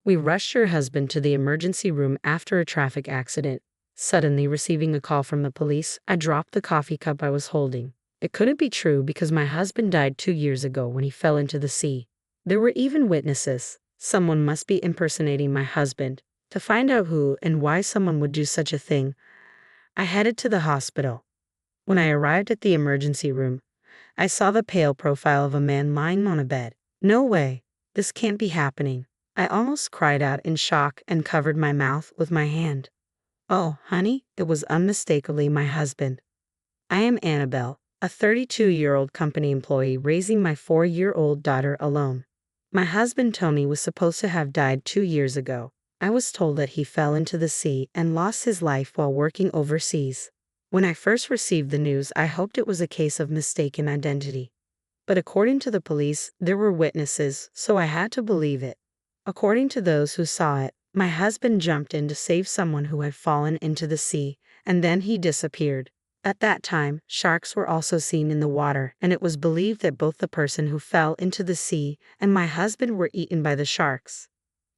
We rushed your husband to the emergency room after a traffic accident. Suddenly receiving a call from the police, I dropped the coffee cup I was holding. It couldn't be true because my husband died 2 years ago when he fell into the sea. There were even witnesses. Someone must be impersonating my husband. To find out who and why someone would do such a thing, I headed to the hospital. When I arrived at the emergency room, I saw the pale profile of a man lying on a bed. No way. This can't be happening. I almost cried out in shock and covered my mouth with my hand. Oh, honey, it was unmistakably my husband. I am Annabelle, a 32-year-old company employee raising my 4-year-old daughter alone. My husband Tony was supposed to have died 2 years ago. I was told that he fell into the sea and lost his life while working overseas. When I first received the news, I hoped it was a case of mistaken identity. But according to the police, there were witnesses, so I had to believe it. According to those who saw it, my husband jumped in to save someone who had fallen into the sea, and then he disappeared. At that time, sharks were also seen in the water, and it was believed that both the person who fell into the sea and my husband were eaten by the sharks.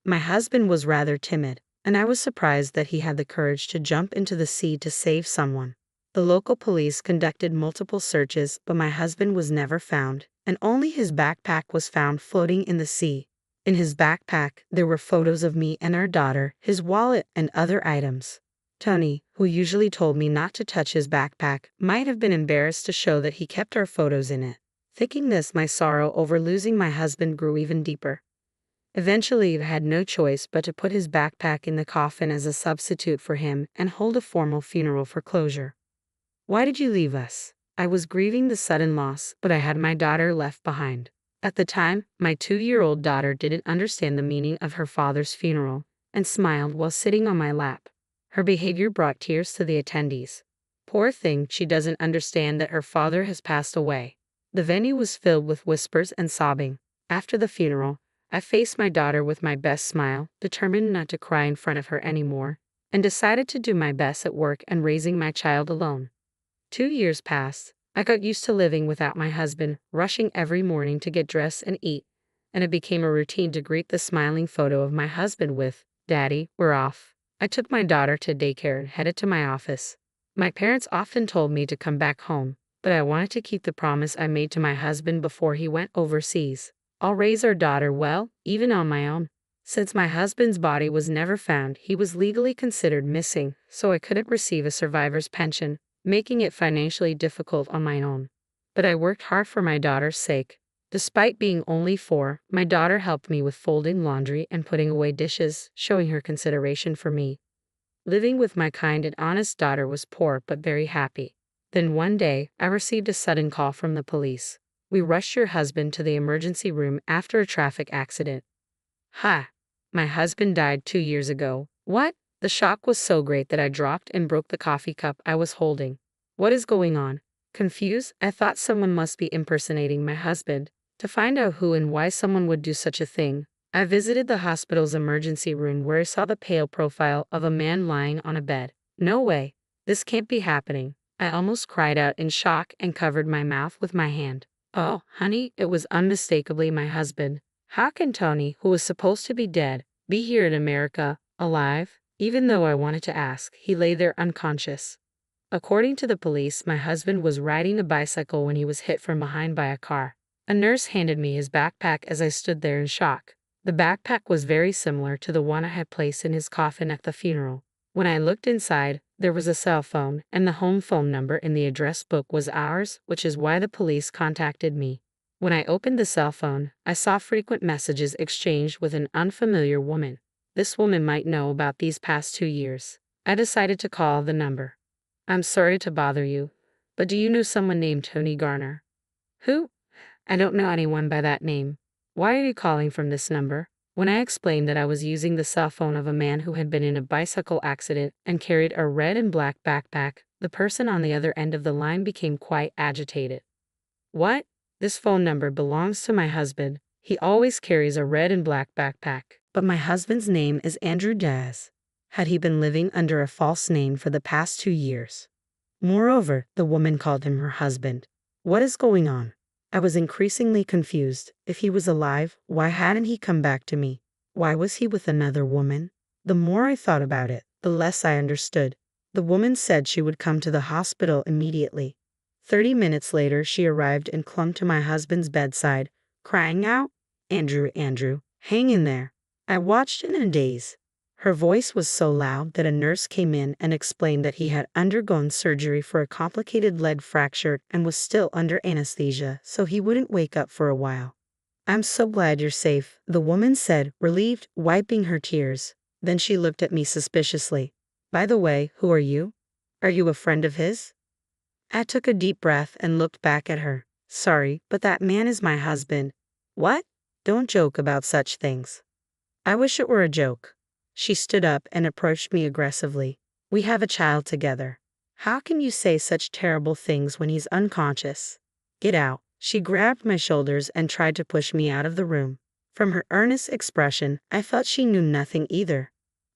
My husband was rather timid, and I was surprised that he had the courage to jump into the sea to save someone. The local police conducted multiple searches, but my husband was never found, and only his backpack was found floating in the sea. In his backpack, there were photos of me and our daughter, his wallet, and other items. Tony, who usually told me not to touch his backpack, might have been embarrassed to show that he kept our photos in it. Thinking this, my sorrow over losing my husband grew even deeper. Eventually, I had no choice but to put his backpack in the coffin as a substitute for him and hold a formal funeral for closure. Why did you leave us? I was grieving the sudden loss, but I had my daughter left behind. At the time, my 2-year-old daughter didn't understand the meaning of her father's funeral and smiled while sitting on my lap. Her behavior brought tears to the attendees. Poor thing, she doesn't understand that her father has passed away. The venue was filled with whispers and sobbing. After the funeral, I faced my daughter with my best smile, determined not to cry in front of her anymore, and decided to do my best at work and raising my child alone. 2 years passed. I got used to living without my husband, rushing every morning to get dressed and eat, and it became a routine to greet the smiling photo of my husband with, "Daddy, we're off." I took my daughter to daycare and headed to my office. My parents often told me to come back home, but I wanted to keep the promise I made to my husband before he went overseas. I'll raise our daughter well, even on my own. Since my husband's body was never found, he was legally considered missing, so I couldn't receive a survivor's pension, making it financially difficult on my own. But I worked hard for my daughter's sake. Despite being only 4, my daughter helped me with folding laundry and putting away dishes, showing her consideration for me. Living with my kind and honest daughter was poor but very happy. Then one day, I received a sudden call from the police. We rushed your husband to the emergency room after a traffic accident. Ha! My husband died 2 years ago. What? The shock was so great that I dropped and broke the coffee cup I was holding. What is going on? Confused, I thought someone must be impersonating my husband. To find out who and why someone would do such a thing, I visited the hospital's emergency room where I saw the pale profile of a man lying on a bed. No way. This can't be happening. I almost cried out in shock and covered my mouth with my hand. Oh, honey, it was unmistakably my husband. How can Tony, who was supposed to be dead, be here in America, alive? Even though I wanted to ask, he lay there unconscious. According to the police, my husband was riding a bicycle when he was hit from behind by a car. A nurse handed me his backpack as I stood there in shock. The backpack was very similar to the one I had placed in his coffin at the funeral. When I looked inside, there was a cell phone, and the home phone number in the address book was ours, which is why the police contacted me. When I opened the cell phone, I saw frequent messages exchanged with an unfamiliar woman. This woman might know about these past 2 years. I decided to call the number. "I'm sorry to bother you, but do you know someone named Tony Garner?" "Who? I don't know anyone by that name. Why are you calling from this number?" When I explained that I was using the cell phone of a man who had been in a bicycle accident and carried a red and black backpack, the person on the other end of the line became quite agitated. "What? This phone number belongs to my husband. He always carries a red and black backpack. But my husband's name is Andrew Diaz. Had he been living under a false name for the past 2 years? Moreover, the woman called him her husband. What is going on?" I was increasingly confused. If he was alive, why hadn't he come back to me? Why was he with another woman? The more I thought about it, the less I understood. The woman said she would come to the hospital immediately. 30 minutes later, she arrived and clung to my husband's bedside, crying out, "Andrew, Andrew, hang in there." I watched in a daze. Her voice was so loud that a nurse came in and explained that he had undergone surgery for a complicated leg fracture and was still under anesthesia, so he wouldn't wake up for a while. "I'm so glad you're safe," the woman said, relieved, wiping her tears. Then she looked at me suspiciously. "By the way, who are you? Are you a friend of his?" I took a deep breath and looked back at her. "Sorry, but that man is my husband." "What? Don't joke about such things." "I wish it were a joke." She stood up and approached me aggressively. "We have a child together. How can you say such terrible things when he's unconscious? Get out." She grabbed my shoulders and tried to push me out of the room. From her earnest expression, I felt she knew nothing either.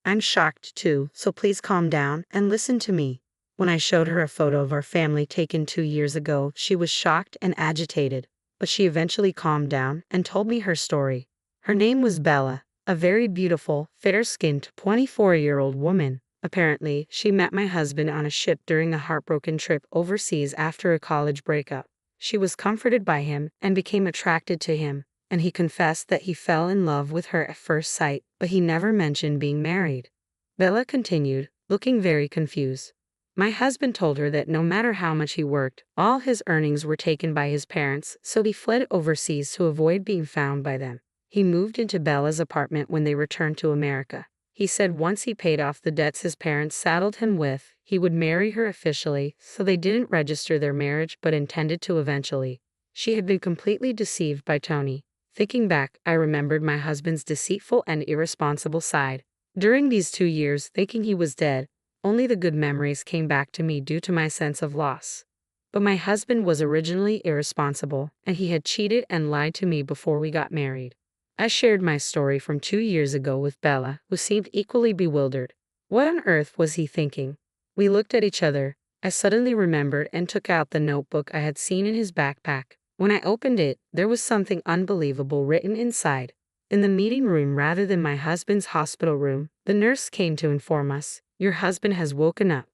"I'm shocked too, so please calm down and listen to me." When I showed her a photo of our family taken 2 years ago, she was shocked and agitated, but she eventually calmed down and told me her story. Her name was Bella, a very beautiful, fair-skinned 24-year-old woman. Apparently, she met my husband on a ship during a heartbroken trip overseas after a college breakup. She was comforted by him and became attracted to him, and he confessed that he fell in love with her at first sight, but he never mentioned being married. Bella continued, looking very confused. "My husband told her that no matter how much he worked, all his earnings were taken by his parents, so he fled overseas to avoid being found by them. He moved into Bella's apartment when they returned to America. He said once he paid off the debts his parents saddled him with, he would marry her officially, so they didn't register their marriage but intended to eventually. She had been completely deceived by Tony. Thinking back, I remembered my husband's deceitful and irresponsible side. During these 2 years, thinking he was dead, only the good memories came back to me due to my sense of loss. But my husband was originally irresponsible, and he had cheated and lied to me before we got married." I shared my story from 2 years ago with Bella, who seemed equally bewildered. What on earth was he thinking? We looked at each other. I suddenly remembered and took out the notebook I had seen in his backpack. When I opened it, there was something unbelievable written inside. In the meeting room rather than my husband's hospital room, the nurse came to inform us, "Your husband has woken up."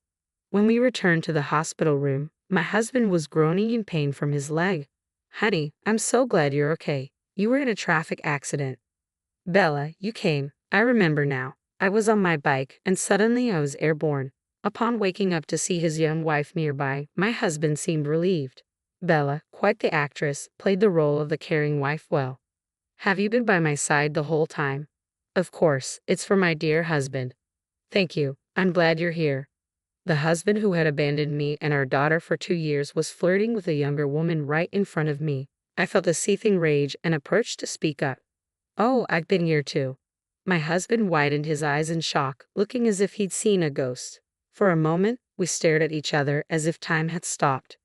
When we returned to the hospital room, my husband was groaning in pain from his leg. "Honey, I'm so glad you're okay. You were in a traffic accident." "Bella, you came. I remember now. I was on my bike, and suddenly I was airborne." Upon waking up to see his young wife nearby, my husband seemed relieved. Bella, quite the actress, played the role of the caring wife well. "Have you been by my side the whole time?" "Of course, it's for my dear husband." "Thank you. I'm glad you're here." The husband who had abandoned me and our daughter for 2 years was flirting with a younger woman right in front of me. I felt a seething rage and approached to speak up. "Oh, I've been here too." My husband widened his eyes in shock, looking as if he'd seen a ghost. For a moment, we stared at each other as if time had stopped.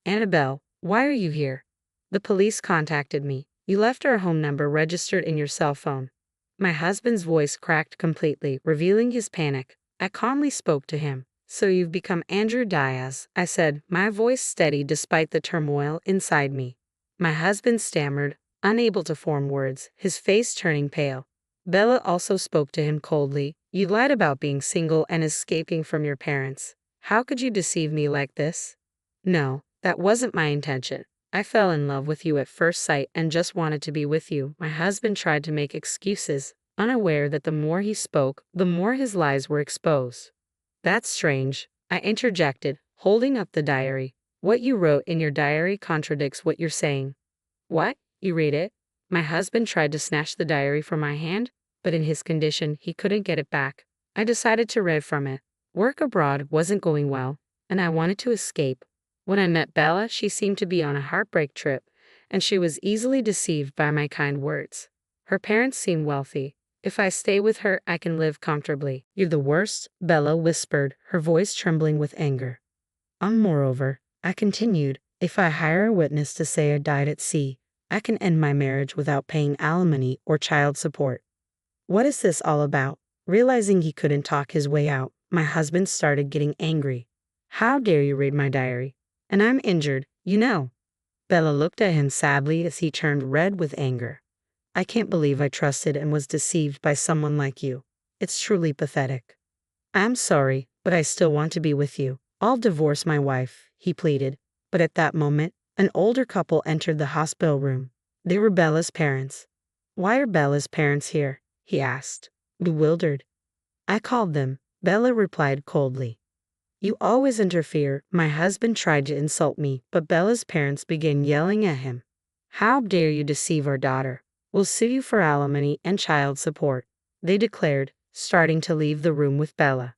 "Annabelle, why are you here?" "The police contacted me. You left our home number registered in your cell phone." My husband's voice cracked completely, revealing his panic. I calmly spoke to him. "So you've become Andrew Diaz," I said, my voice steady despite the turmoil inside me. My husband stammered, unable to form words, his face turning pale. Bella also spoke to him coldly. "You lied about being single and escaping from your parents. How could you deceive me like this?" "No, that wasn't my intention. I fell in love with you at first sight and just wanted to be with you." My husband tried to make excuses, unaware that the more he spoke, the more his lies were exposed. "That's strange," I interjected, holding up the diary. "What you wrote in your diary contradicts what you're saying." "What? You read it?" My husband tried to snatch the diary from my hand, but in his condition, he couldn't get it back. I decided to read from it. Work abroad wasn't going well, and I wanted to escape. When I met Bella, she seemed to be on a heartbreak trip, and she was easily deceived by my kind words. Her parents seemed wealthy. "If I stay with her, I can live comfortably." "You're the worst," Bella whispered, her voice trembling with anger. Moreover," I continued, "if I hire a witness to say I died at sea, I can end my marriage without paying alimony or child support." What is this all about? Realizing he couldn't talk his way out, my husband started getting angry. "How dare you read my diary? And I'm injured, you know." Bella looked at him sadly as he turned red with anger. I can't believe I trusted and was deceived by someone like you. It's truly pathetic. I'm sorry, but I still want to be with you. I'll divorce my wife, he pleaded. But at that moment, an older couple entered the hospital room. They were Bella's parents. Why are Bella's parents here? He asked, bewildered. I called them, Bella replied coldly. You always interfere. My husband tried to insult me, but Bella's parents began yelling at him. How dare you deceive our daughter? We'll sue you for alimony and child support, they declared, starting to leave the room with Bella.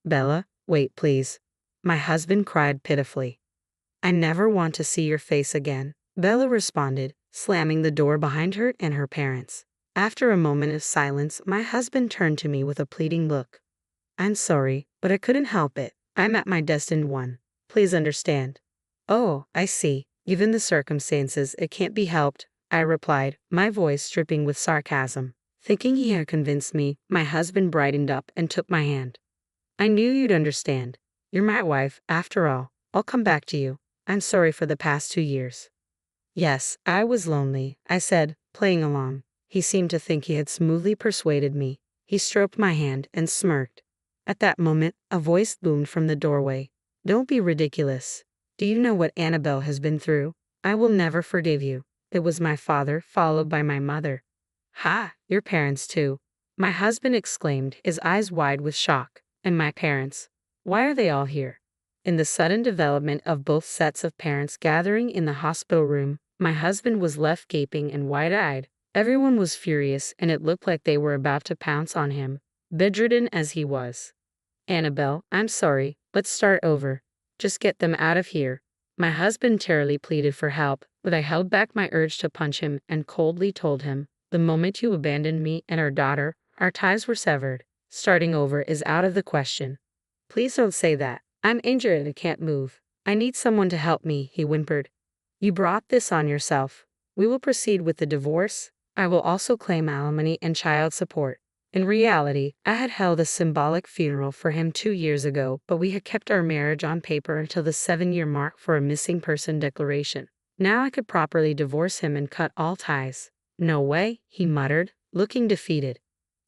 Bella, wait please. My husband cried pitifully. I never want to see your face again, Bella responded, slamming the door behind her and her parents. After a moment of silence, my husband turned to me with a pleading look. I'm sorry, but I couldn't help it. I'm at my destined one. Please understand. Oh, I see. Given the circumstances, it can't be helped, I replied, my voice dripping with sarcasm. Thinking he had convinced me, my husband brightened up and took my hand. I knew you'd understand. You're my wife, after all. I'll come back to you. I'm sorry for the past 2 years. Yes, I was lonely, I said, playing along. He seemed to think he had smoothly persuaded me. He stroked my hand and smirked. At that moment, a voice boomed from the doorway. Don't be ridiculous. Do you know what Annabelle has been through? I will never forgive you. It was my father, followed by my mother. Ha, your parents too. My husband exclaimed, his eyes wide with shock. And my parents? Why are they all here? In the sudden development of both sets of parents gathering in the hospital room, my husband was left gaping and wide-eyed. Everyone was furious, and it looked like they were about to pounce on him, bedridden as he was. Annabelle, I'm sorry, let's start over. Just get them out of here. My husband terribly pleaded for help, but I held back my urge to punch him and coldly told him, the moment you abandoned me and our daughter, our ties were severed. Starting over is out of the question. Please don't say that. I'm injured and can't move. I need someone to help me, he whimpered. You brought this on yourself. We will proceed with the divorce. I will also claim alimony and child support. In reality, I had held a symbolic funeral for him 2 years ago, but we had kept our marriage on paper until the 7-year mark for a missing person declaration. Now I could properly divorce him and cut all ties. No way, he muttered, looking defeated.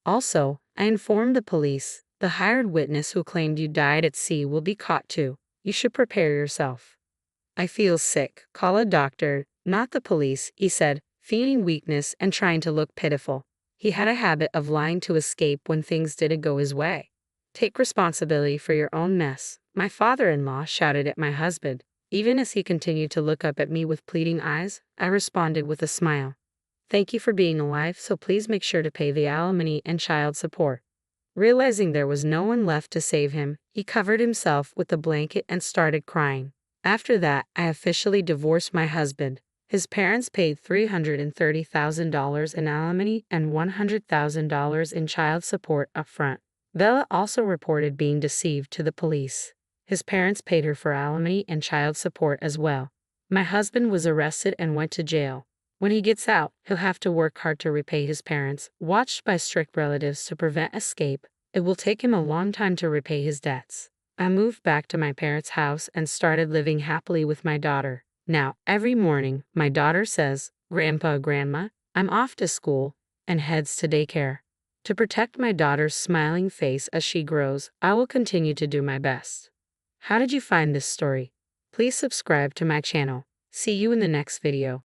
Also, I informed the police. The hired witness who claimed you died at sea will be caught too. You should prepare yourself. I feel sick. Call a doctor, not the police, he said, feigning weakness and trying to look pitiful. He had a habit of lying to escape when things didn't go his way. Take responsibility for your own mess, my father-in-law shouted at my husband. Even as he continued to look up at me with pleading eyes, I responded with a smile. Thank you for being alive, so please make sure to pay the alimony and child support. Realizing there was no one left to save him, he covered himself with a blanket and started crying. After that, I officially divorced my husband. His parents paid $330,000 in alimony and $100,000 in child support upfront. Bella also reported being deceived to the police. His parents paid her for alimony and child support as well. My husband was arrested and went to jail. When he gets out, he'll have to work hard to repay his parents, watched by strict relatives to prevent escape. It will take him a long time to repay his debts. I moved back to my parents' house and started living happily with my daughter. Now, every morning, my daughter says, Grandpa, Grandma, I'm off to school, and heads to daycare. To protect my daughter's smiling face as she grows, I will continue to do my best. How did you find this story? Please subscribe to my channel. See you in the next video.